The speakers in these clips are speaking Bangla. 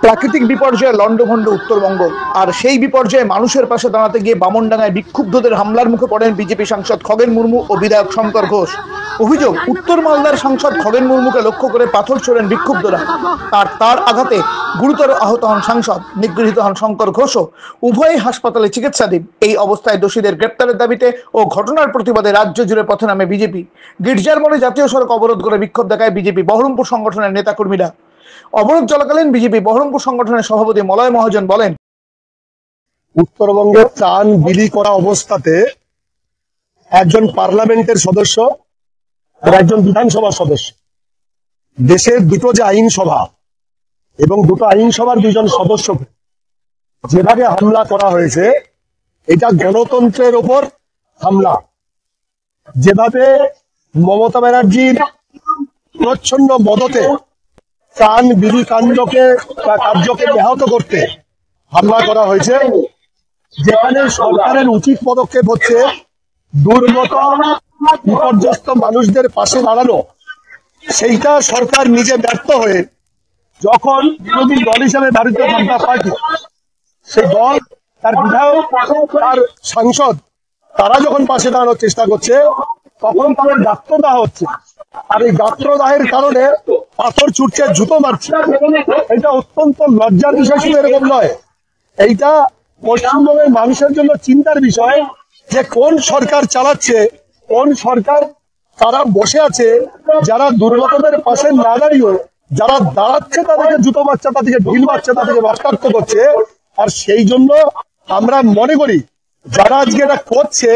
প্রাকৃতিক বিপর্যয়ে লন্ডভন্ড উত্তরবঙ্গ, আর সেই বিপর্যয়ে মানুষের পাশে দাঁড়াতে গিয়ে বামনডাঙ্গায় বিক্ষুব্ধদের হামলার মুখে পড়েন বিজেপি সাংসদ খগেন মুর্মু ও বিধায়ক শঙ্কর ঘোষ। অভিযোগ, উত্তর মালদার সাংসদ খগেন মুর্মুকে লক্ষ্য করে পাথর ছোড়েন বিক্ষুব্ধরা। তার আঘাতে গুরুতর আহত হন সাংসদ, নিগৃহীত হন শঙ্কর ঘোষও। উভয়ই হাসপাতালে চিকিৎসাধীন। এই অবস্থায় দোষীদের গ্রেপ্তারের দাবিতে ও ঘটনার প্রতিবাদে রাজ্য জুড়ে পথে নামে বিজেপি। গির্জার মোড়ে জাতীয় সড়ক অবরোধ করে বিক্ষোভ দেখায় বিজেপি বহরমপুর সংগঠনের নেতাকর্মীরা। অবরোধ চলাকালীন বিজেপি বহরমপুর সংগঠনের সভাপতি মলয় মহাজন বলেন, উত্তরবঙ্গে ত্রাণ বিলি করা অবস্থাতে একজন পার্লামেন্টের সদস্য আর একজন বিধানসভার সদস্য, দেশের দুটো যে আইনসভা এবং দুটো আইনসভার দুজন সদস্যকে যেভাবে হামলা করা হয়েছে, এটা গণতন্ত্রের ওপর হামলা। যেভাবে মমতা ব্যানার্জির প্রচ্ছন্ন মদতে ত্রাণ বিলি কার্যকে ব্যাহত করতে হামলা করা হয়েছে, যেখানে সরকারের উচিত পদক্ষেপ হচ্ছে দুর্গত বিপর্যস্ত মানুষদের পাশে দাঁড়ানো, সেইটা সরকার নিজে ব্যর্থ হয়ে যখন বিরোধী দল হিসেবে ভারতীয় জনতা পার্টি, সেই দল, তার বিধায়ক, তার সাংসদ, তারা যখন পাশে দাঁড়ানোর চেষ্টা করছে, তখন তাদের গাত্রদাহ হচ্ছে। আর এই গাত্রদাহের কারণে পাথর ছুটছে, জুতো মারছে। এটা অত্যন্ত লজ্জার বিষয়। শুধু এরকম নয়, এইটা পশ্চিমবঙ্গের মানুষের জন্য চিন্তার বিষয় যে কোন সরকার চালাচ্ছে, কোন সরকার তারা বসে আছে, যারা দুর্গতদের পাশে না দাঁড়িয়ে যারা দাঁড়াচ্ছে তাদেরকে জুতো মারছে, তাদেরকে ঢিল মারছে, তাদেরকে রক্তাক্ত করছে। আর সেই জন্য আমরা মনে করি যারা আজকে এটা করছে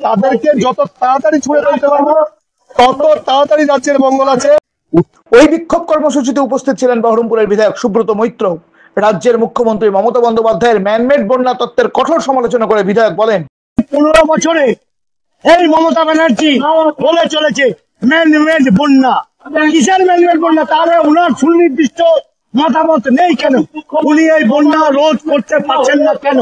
তাদেরকে যত তাড়াতাড়ি ছুঁড়ে ফেলতে পারবো তত তাড়াতাড়ি রাজ্যের মঙ্গল আছে। ওই বিক্ষোভ কর্মসূচিতে উপস্থিত ছিলেন বহরমপুরের বিধায়ক সুব্রত মৈত্র। রাজ্যের মুখ্যমন্ত্রী মমতা বন্দ্যোপাধ্যায়ের ম্যানমেড বন্যা তত্ত্বের কঠোর সমালোচনা করে বিধায়ক বলেন, 15 বছরে এই মমতা ব্যানার্জি বলে চলেছে ম্যানমেড বন্যা। কিসের ম্যানমেড বন্যা? তাহলে ওনার সুনির্দিষ্ট মতামত নেই কেন? উনি এই বন্যা রোধ করতে পারছেন না কেন?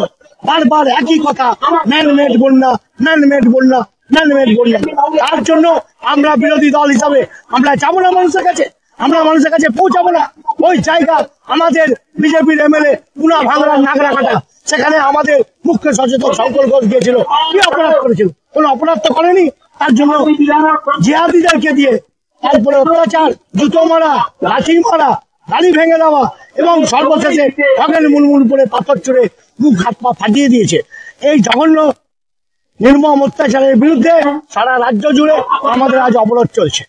বারবার একই কথা, ম্যানমেড বন্যা, ম্যানমেড বন্যা, ম্যানমেড বন্যা। তার জন্য আমরা বিরোধী দল হিসাবে আমরা যাবো না মানুষের কাছে, আমরা মানুষের কাছে পৌঁছাবো না। ওই জায়গা আমাদের বিজেপির এমএলএ পুনা ভাঙড়ার নাগরাকাটা, সেখানে আমাদের মুখ্য সচেতক শঙ্কর ঘোষ গিয়েছিল। কি অপরাধ করেছিল? কোন অপরাধ তো করেনি। তার জন্য জিহাদিদেরকে দিয়ে তারপরে অত্যাচার, জুতো মারা, লাঠি মারা, গাড়ি ভেঙে দেওয়া এবং সর্বশেষে খগেন মুর্মুর উপরে পাথর ছুঁড়ে মুখ হাত পা ফাটিয়ে দিয়েছে। এই জঘন্য নির্মম অত্যাচারের বিরুদ্ধে সারা রাজ্য জুড়ে আমাদের আজ অবরোধ চলছে।